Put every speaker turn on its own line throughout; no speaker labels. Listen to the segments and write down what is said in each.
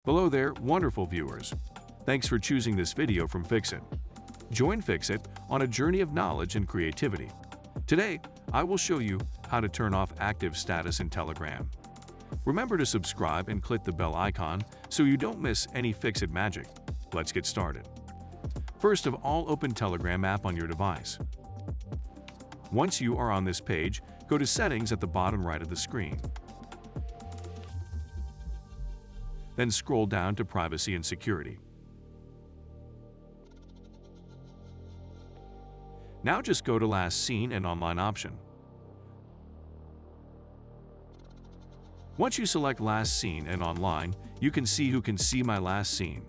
Hello there, wonderful viewers. Thanks for choosing this video from Fixit. Join Fixit on a journey of knowledge and creativity. Today, I will show you how to turn off active status in Telegram. Remember to subscribe and click the bell icon so you don't miss any Fixit magic. Let's get started. First of all, open Telegram app on your device. Once you are on this page, go to Settings at the bottom right of the screen. Then scroll down to Privacy and Security. Now just go to Last Seen and Online option. Once you select Last Seen and Online, you can see who can see my last seen.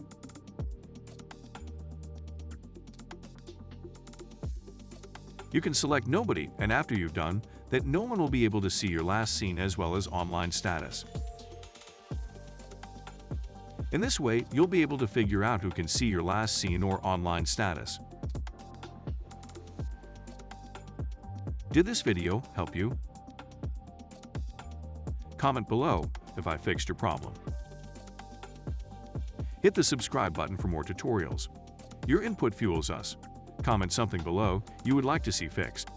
You can select Nobody, and after you've done that, no one will be able to see your last seen as well as online status. In this way, you'll be able to figure out who can see your last seen or online status. Did this video help you? Comment below if I fixed your problem. Hit the subscribe button for more tutorials. Your input fuels us. Comment something below you would like to see fixed.